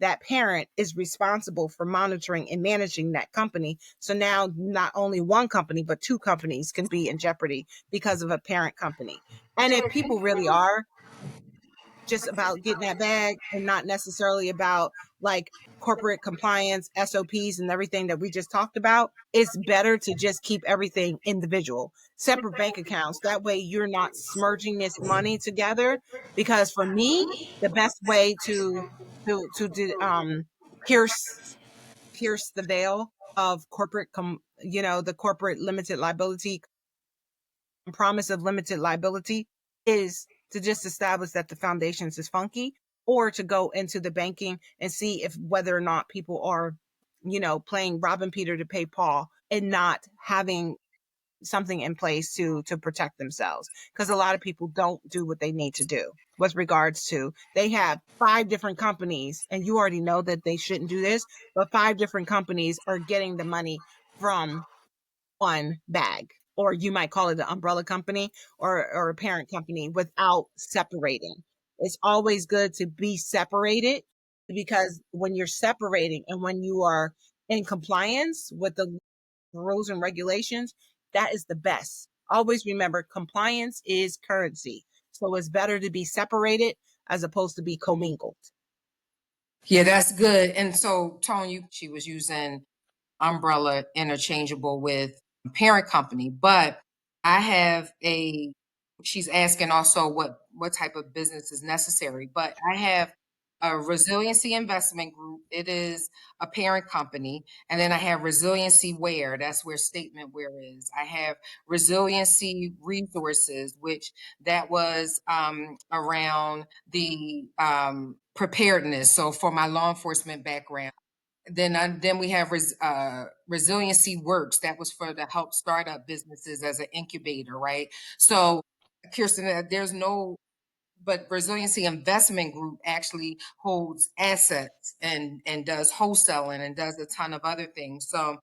that parent is responsible for monitoring and managing that company. So now not only one company, but two companies can be in jeopardy because of a parent company. And if people really are just about getting that bag and not necessarily about like corporate compliance, SOPs, and everything that we just talked about, it's better to just keep everything individual, separate bank accounts. That way you're not smurging this money together. Because for me, the best way to pierce pierce the veil of the corporate limited liability promise of limited liability is to just establish that the foundations is funky, or to go into the banking and see if whether or not people are, playing Robin Peter to pay Paul and not having something in place to protect themselves. Because a lot of people don't do what they need to do with regards to, they have 5 different companies, and you already know that they shouldn't do this, but 5 different companies are getting the money from one bag, or you might call it an umbrella company or a parent company, without separating. It's always good to be separated, because when you're separating and when you are in compliance with the rules and regulations, that is the best. Always remember, compliance is currency. So it's better to be separated as opposed to be commingled. Yeah, that's good. And so, Tony, she was using umbrella interchangeable with parent company, but I have a, she's asking also what type of business is necessary, but I have a resiliency investment group. It is a parent company. And then I have resiliency where, that's where statement where is. I have resiliency resources, which that was around the preparedness. So for my law enforcement background, then we have resiliency works, that was for the help startup businesses as an incubator, right? So Kirsten, there's no, but resiliency investment group actually holds assets and does wholesaling and does a ton of other things. So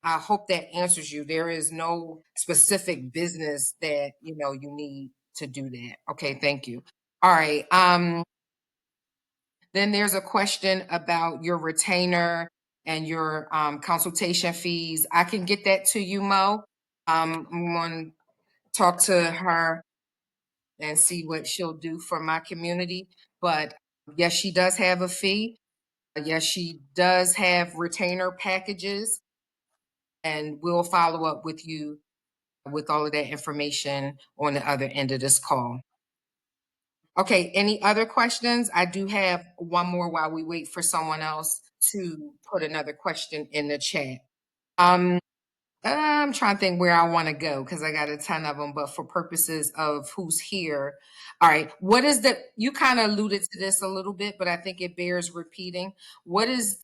I hope that answers you. There is no specific business that you need to do that. Okay, thank you. All right. Then there's a question about your retainer and your consultation fees. I can get that to you, Mo. I'm going to talk to her and see what she'll do for my community. But yes, she does have a fee. Yes, she does have retainer packages, and we'll follow up with you with all of that information on the other end of this call. Okay, any other questions? I do have one more while we wait for someone else to put another question in the chat. I'm trying to think where I want to go because I got a ton of them, but for purposes of who's here. All right, what is you kind of alluded to this a little bit, but I think it bears repeating. What is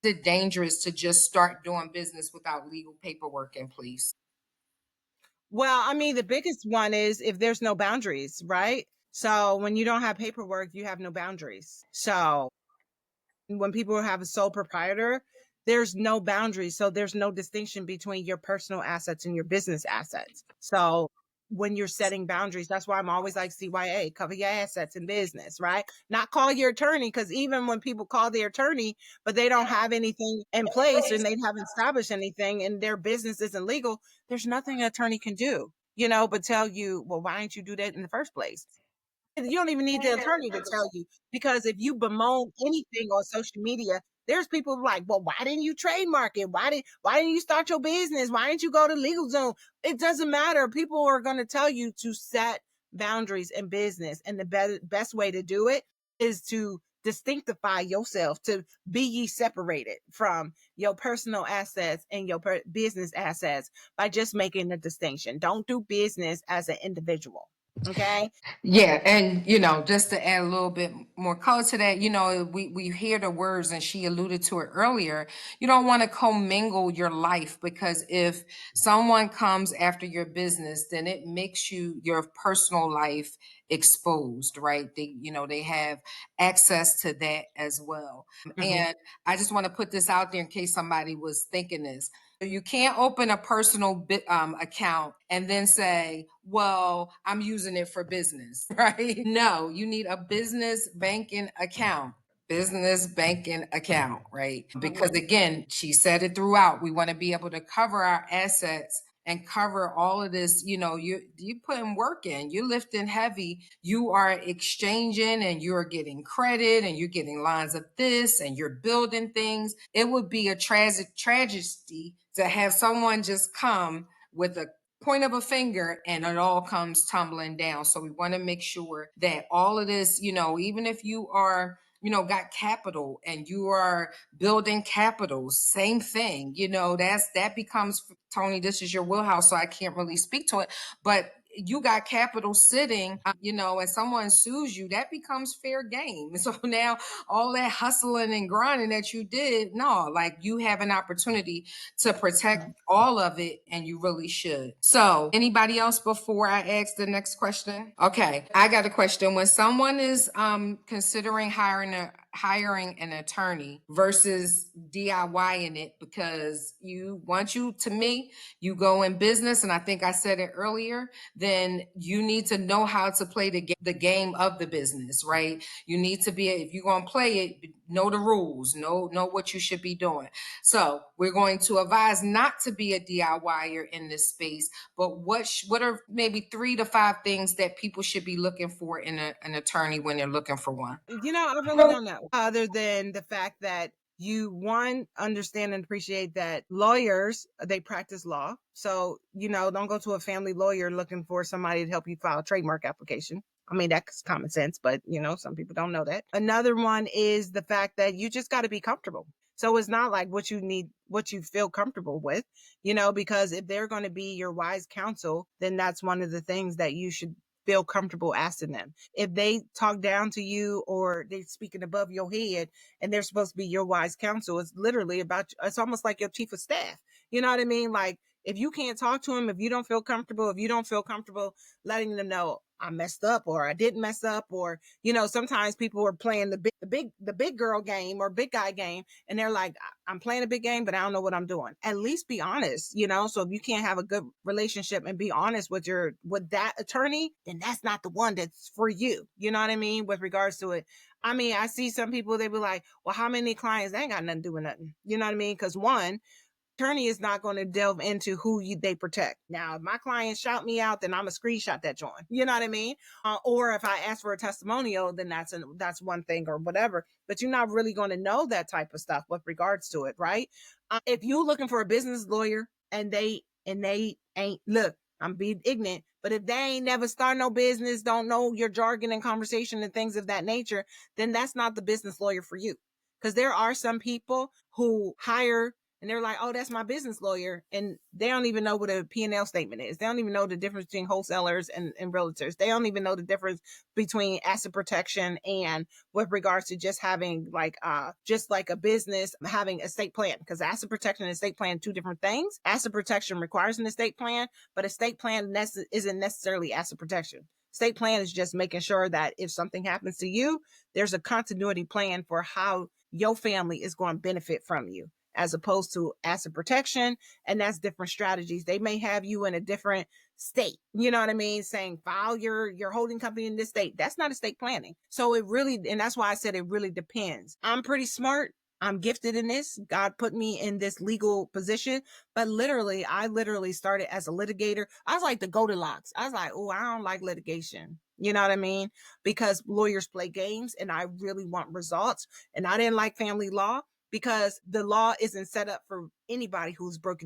it dangerous to just start doing business without legal paperwork in place? Well, I mean, the biggest one is if there's no boundaries, right? So when you don't have paperwork, you have no boundaries. So when people have a sole proprietor, there's no boundaries. So there's no distinction between your personal assets and your business assets. So when you're setting boundaries, that's why I'm always like CYA, cover your assets in business, right? Not call your attorney, because even when people call their attorney, but they don't have anything in place and they haven't established anything and their business isn't legal, there's nothing an attorney can do, but tell you, well, why didn't you do that in the first place? You don't even need the attorney to tell you, because if you bemoan anything on social media, there's people like, well, why didn't you trademark it? Why didn't you start your business? Why didn't you go to LegalZoom? It doesn't matter. People are going to tell you to set boundaries in business. And the best way to do it is to distinctify yourself, to be ye separated from your personal assets and your business assets by just making the distinction. Don't do business as an individual. Okay. Yeah, and just to add a little bit more color to that, we hear the words, and she alluded to it earlier. You don't want to commingle your life, because if someone comes after your business, then it makes your personal life exposed, right? They have access to that as well. Mm-hmm. And I just want to put this out there in case somebody was thinking this. You can't open a personal account and then say, well, I'm using it for business, right? No, you need a business banking account. business banking account, right? Because again, she said it throughout. We want to be able to cover our assets and cover all of this. You putting work in, you're lifting heavy, you are exchanging and you're getting credit and you're getting lines of this and you're building things. It would be a tragedy to have someone just come with a point of a finger and it all comes tumbling down. So we want to make sure that all of this, even if you are got capital and you are building capital, same thing, that becomes, Toni, this is your wheelhouse, so I can't really speak to it, but you got capital sitting, and someone sues you, that becomes fair game. So now all that hustling and grinding that you did, no, like you have an opportunity to protect all of it, and you really should. So anybody else before I ask the next question? Okay, I got a question. When someone is considering hiring an attorney versus DIYing it, because to me, you go in business, and I think I said it earlier, then you need to know how to play the game of the business, right? You need to be, if you're going to play it, know the rules, know what you should be doing. So we're going to advise not to be a DIYer in this space, but what are maybe 3 to 5 things that people should be looking for in an attorney when they're looking for one? I really don't know, other than the fact that you understand and appreciate that lawyers, they practice law. So, don't go to a family lawyer looking for somebody to help you file a trademark application. I mean, that's common sense, but some people don't know that. Another one is the fact that you just got to be comfortable. So it's not like what you feel comfortable with, because if they're going to be your wise counsel, then that's one of the things that you should feel comfortable asking them. If they talk down to you or they're speaking above your head and they're supposed to be your wise counsel, it's literally it's almost like your chief of staff. You know what I mean? Like, if you can't talk to them, if you don't feel comfortable letting them know I messed up or I didn't mess up, or sometimes people are playing the big girl game or big guy game, and they're like, I'm playing a big game, but I don't know what I'm doing. At least be honest, So if you can't have a good relationship and be honest with that attorney, then that's not the one that's for you. You know what I mean? With regards to it. I mean, I see some people, they be like, well, how many clients? They ain't got nothing to do with nothing. You know what I mean? Because one, attorney is not going to delve into they protect. Now, if my clients shout me out, then I'm a screenshot that joint. You know what I mean? Or if I ask for a testimonial, then that's one thing or whatever. But you're not really going to know that type of stuff with regards to it, right? If you're looking for a business lawyer and they ain't, look, I'm being ignorant, but if they ain't never start no business, don't know your jargon and conversation and things of that nature, then that's not the business lawyer for you. Because there are some people who hire and they're like, oh, that's my business lawyer. And they don't even know what a P&L statement is. They don't even know the difference between wholesalers and realtors. They don't even know the difference between asset protection and with regards to just having just like a business, having estate plan. Because asset protection and estate plan, 2 different things. Asset protection requires an estate plan, but estate plan isn't necessarily asset protection. Estate plan is just making sure that if something happens to you, there's a continuity plan for how your family is going to benefit from you, as opposed to asset protection. And that's different strategies. They may have you in a different state. You know what I mean? Saying file your holding company in this state. That's not estate planning. So and that's why I said it really depends. I'm pretty smart. I'm gifted in this. God put me in this legal position. But I literally started as a litigator. I was like the Goldilocks. I was like, oh, I don't like litigation. You know what I mean? Because lawyers play games and I really want results. And I didn't like family law because the law isn't set up for anybody who's broke,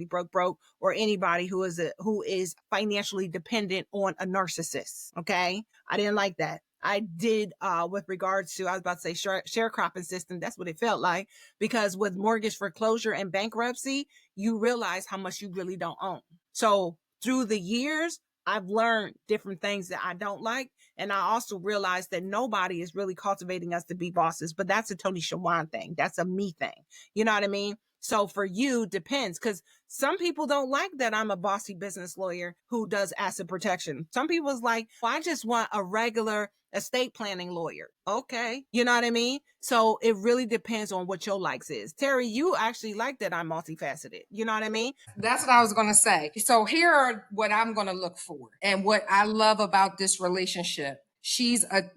or anybody who is financially dependent on a narcissist. Okay. I didn't like that. I did with regards to, I was about to say sharecropping system. That's what it felt like, because with mortgage foreclosure and bankruptcy, you realize how much you really don't own. So through the years, I've learned different things that I don't like. And I also realized that nobody is really cultivating us to be bosses, but that's a Toni Shawan thing. That's a me thing. You know what I mean? So for you, depends, because some people don't like that I'm a bossy business lawyer who does asset protection. Some people's like, well, I just want a regular estate planning lawyer. Okay. You know what I mean? So it really depends on what your likes is. Terri, you actually like that I'm multifaceted. You know what I mean? That's what I was going to say. So here are what I'm going to look for and what I love about this relationship.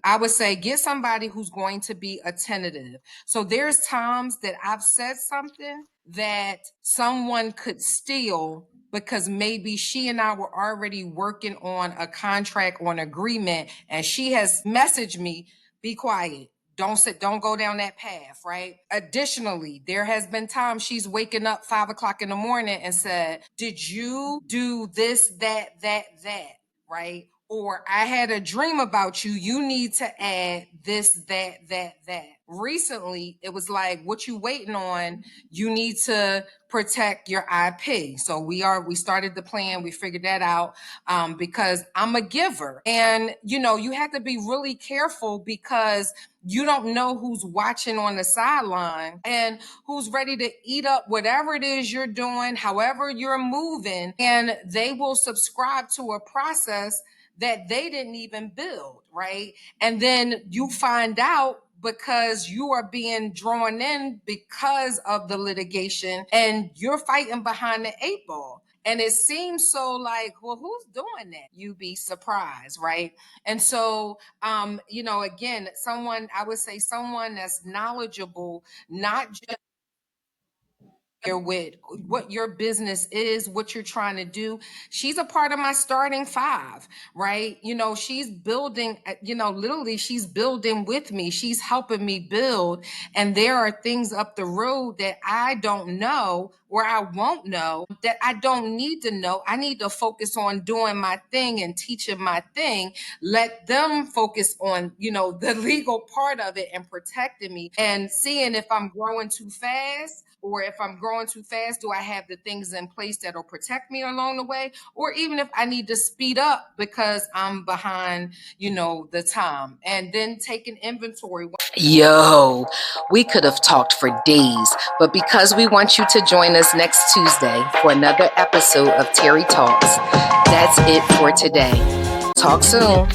I would say get somebody who's going to be attentive. So there's times that I've said something that someone could steal because maybe she and I were already working on a contract or an agreement, and she has messaged me, be quiet. Don't go down that path, right? Additionally, there has been times she's waking up 5 o'clock in the morning and said, did you do this, that, right? Or I had a dream about you. You need to add this, that. Recently, it was like, what you waiting on? You need to protect your IP. So we started the plan. We figured that out because I'm a giver. And, you have to be really careful because you don't know who's watching on the sideline and who's ready to eat up whatever it is you're doing, however you're moving, and they will subscribe to a process that they didn't even build, right? And then you find out because you are being drawn in because of the litigation and you're fighting behind the 8 ball. And it seems so like, well, who's doing that? You be surprised, right? And so, again, I would say someone that's knowledgeable, not just with what your business is, what you're trying to do. She's a part of my starting 5, right? She's building, literally she's building with me. She's helping me build. And there are things up the road that I don't know or I won't know that I don't need to know. I need to focus on doing my thing and teaching my thing. Let them focus on, the legal part of it and protecting me and seeing if I'm growing too fast. Or if I'm growing too fast, do I have the things in place that'll protect me along the way? Or even if I need to speed up because I'm behind, the time. And then taking inventory. Yo, we could have talked for days, but because we want you to join us next Tuesday for another episode of Terri Talks, that's it for today. Talk soon.